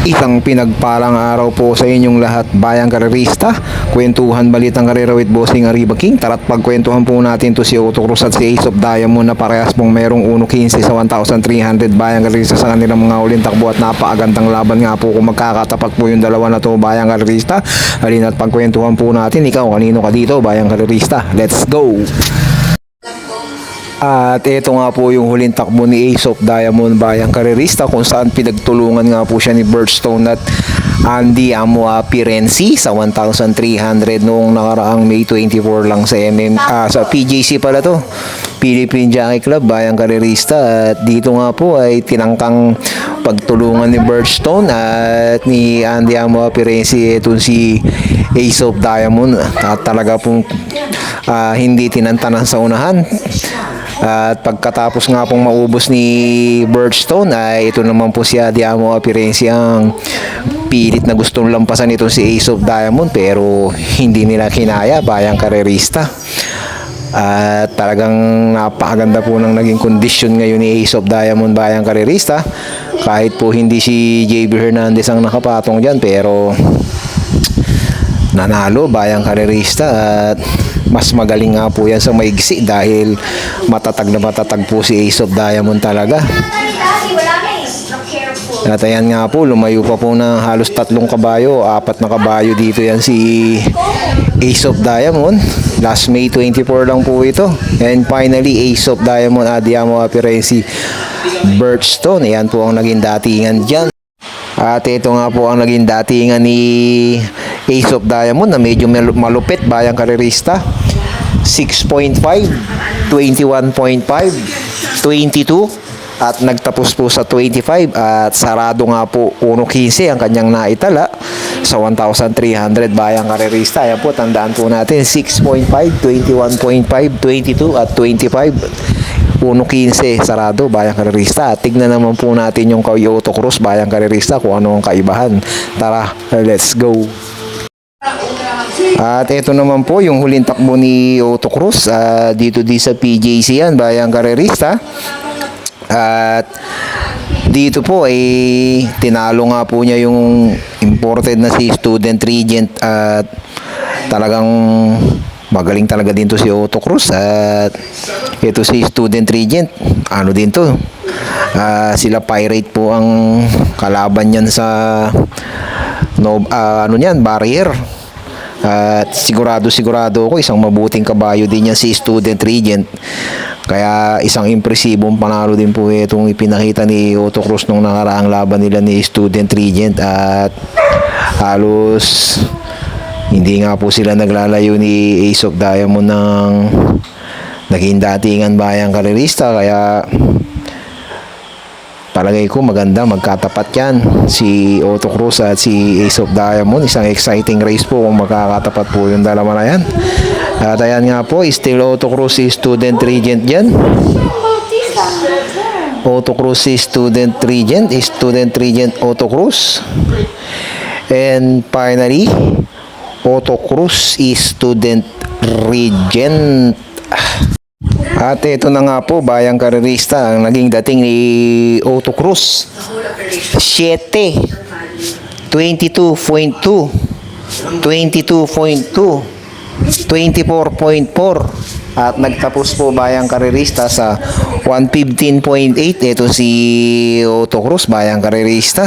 Isang pinagpalang araw po sa inyong lahat, bayang karerista. Kwentuhan balitang karera with Bossing Arriba King. Tara't pagkwentuhan po natin to si Otto Cruz at si Ace of Diamond na parehas pong merong 1.15 sa 1,300 bayang karerista sa kanilang mga uling takbo at napakagandang laban nga po kung magkakatapat po yung dalawa na to bayang karerista. Halina't pagkwentuhan po natin, ikaw kanino ka dito bayang karerista? Let's go! At ito nga po yung huling takbo ni Ace of Diamond bayang karerista kung saan pinagtulungan nga po siya ni Birdstone at Andy Amua Pirensi sa 1,300 noong nakaraang May 24 lang sa sa PJC pala to, Philippine Jockey Club bayang karerista. At dito nga po ay tinangkang pagtulungan ni Birdstone at ni Andy Amua Pirensi itong si Ace of Diamond at talaga pong hindi tinantanan sa unahan. At pagkatapos nga pong maubos ni Birdstone ay ito naman po si Andy Amua Pirensi ang pilit na gustong lampasan nito si Ace of Diamond pero hindi nila kinaya bayang karerista. At talagang napakaganda po ng naging kondisyon ngayon ni Ace of Diamond bayang karerista. Kahit po hindi si JB Hernandez ang nakapatong dyan pero nanalo bayang karerista at mas magaling nga po yan sa maigsi dahil matatag na matatag po si Ace of Diamond talaga. At ayan nga po, lumayo pa po ng halos 3 kabayo, 4 na kabayo dito yan si Ace of Diamond. Last May 24 lang po ito. And finally, Ace of Diamond, Andy Amua Pirensi, Birdstone. Ayan po ang naging datingan dyan. At ito nga po ang naging datingan ni Ace of Diamond na medyo malupit bayang karerista. 6.5, 21.5, 22 at nagtapos po sa 25 at sarado nga po 1.15 ang kanyang naitala sa 1,300 bayang karerista. Ayan po, tandaan po natin 6.5, 21.5, 22 at 25. 1.15 sarado bayang karerista. At tignan naman po natin yung kay Otto Cruz bayang karerista kung ano ang kaibahan. Tara, let's go! At ito naman po yung huling takbo ni Otto Cruz dito sa PJC yan bayang karerista. At dito po ay tinalo nga po niya yung imported na si Student Regent at talagang magaling talaga din to si Otto Cruz. At ito si Student Regent, ano din to, sila Pirate po ang kalaban niyan sa barrier. At sigurado ako isang mabuting kabayo din yan si Student Regent. Kaya isang impresibong panalo din po itong ipinakita ni Otto Cruz nung nakaraang laban nila ni Student Regent. At halos hindi nga po sila naglalayo ni Ace of Diamond ng naging datingan bayang karerista. Kaya palagay ko maganda magkatapat yan si Otto Cruz at si Ace of Diamond. Isang exciting race po kung magkakatapat po yung dalawa na yan. At ayan nga po, still Otto Cruz si Student Regent dyan. Otto Cruz si Student Regent, Otto Cruz. And finally, Otto Cruz is Student Regent. At ito na nga po bayang karerista ang naging dating ni Otto Cruz. 7, 22.2, 22.2, 24.4 at nagtapos po bayang karerista sa 115.8. Ito si Otto Cruz bayang karerista.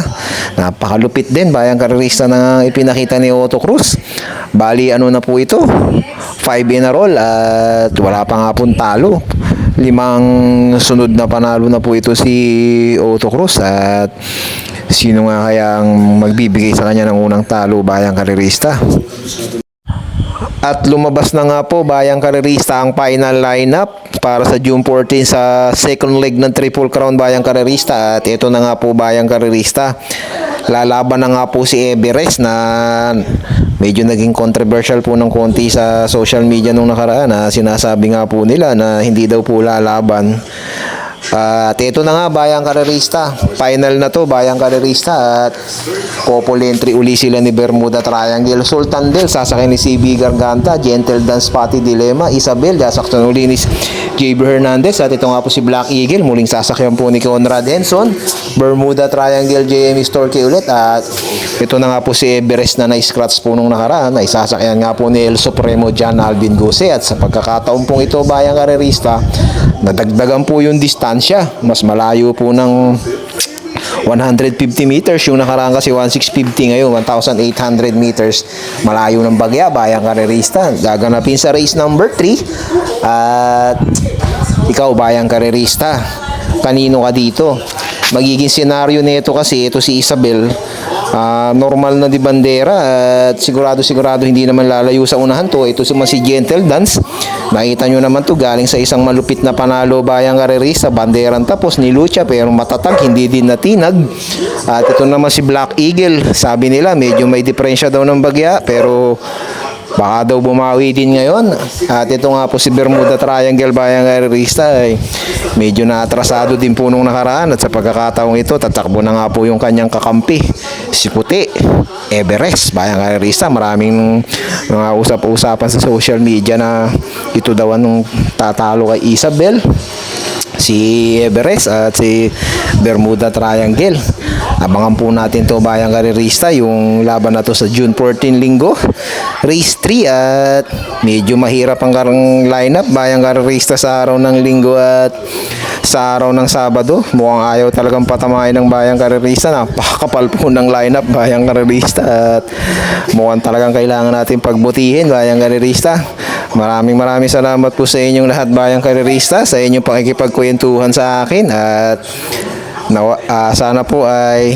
Napakalupit din bayang karerista na ipinakita ni Otto Cruz. Bali ano na po ito, 5 in a roll at wala pa nga pong talo. 5 sunod na panalo na po ito si Otto Cruz. At sino nga kayang magbibigay sa kanya ng unang talo bayang karerista? At lumabas na nga po bayang karerista ang final lineup para sa June 14 sa second leg ng Triple Crown bayang karerista. At ito na nga po bayang karerista, lalaban na nga po si Everest na medyo naging controversial po ng konti sa social media nung nakaraan. Sinasabi nga po nila na hindi daw po lalaban At ito na nga, Bayang Karerista. Final na to, Bayang Karerista. At couple entry uli sila ni Bermuda Triangle. Sultan Del, sasakyan ni CB Garganta. Gentle Dance, Pati Dilema. Isabel, sasakyan uli ni JB Hernandez. At ito nga po si Black Eagle. Muling sasakyan po ni Conrad Henson. Bermuda Triangle, JME Storky ulit. At ito na nga po si Everest na na-scratch po nung nakaraan. Ay sasakyan nga po ni El Supremo John Alvin Gose. At sa pagkakataon pong ito, Bayang Karerista, nadagdagan po yung distansya. Mas malayo po ng 150 meters. Yung nakaraan kasi 1650, ngayon 1,800 meters. Malayo ng bagya, Bayang Karerista. Gaganapin sa race number 3. At ikaw, Bayang Karerista, kanino ka dito? Magiging senaryo nito kasi ito si Isabel, normal na di bandera at sigurado hindi naman lalayo sa unahan to. Ito si Gentle Dance, nakita nyo naman to, galing sa isang malupit na panalo, Bayang Karerista, banderan tapos ni Lucha, pero matatag, hindi din natinag. At ito naman si Black Eagle, sabi nila medyo may diferensya daw ng bagya, pero baka daw bumawi din ngayon. At ito nga po si Bermuda Triangle, Bayang Karerista, ay medyo na-atrasado din po nung nakaraan. At sa pagkakataong ito, tatakbo na nga po yung kanyang kakampi, si Puti Everest, Bayang Karerista. Maraming mga usap-usapan sa social media na ito daw anong tatalo kay Isabel, si Everest at si Bermuda Triangle. Abangan po natin to, Bayang Karerista, yung laban na to sa June 14, linggo, race 3. At medyo mahirap ang lineup, Bayang Karerista, sa araw ng linggo at sa araw ng Sabado. Mukhang ayaw talagang patamahin ng Bayang Karerista. Napakakapal po ng lineup, Bayang Karerista, at mukhang talagang kailangan natin pagbutihin, Bayang Karerista. Maraming salamat po sa inyong lahat, Bayang Karerista, sa inyong pakikipagkwentuhan sa akin. At sana po ay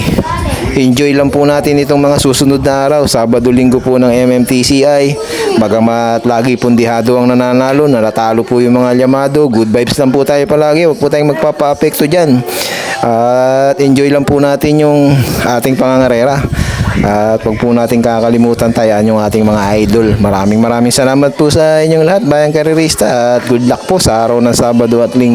enjoy lang po natin itong mga susunod na araw, Sabado, Linggo po ng MMTCI. Bagamat lagi pundihado ang nananalo, natalo po yung mga Yamado. Good vibes lang po tayo palagi, huwag po tayong magpapa-apekto dyan. At enjoy lang po natin yung ating pangangarera. At huwag po natin kakalimutan tayaan yung ating mga idol. Maraming salamat po sa inyong lahat, Bayang Karerista, at good luck po sa araw ng Sabado at Linggo.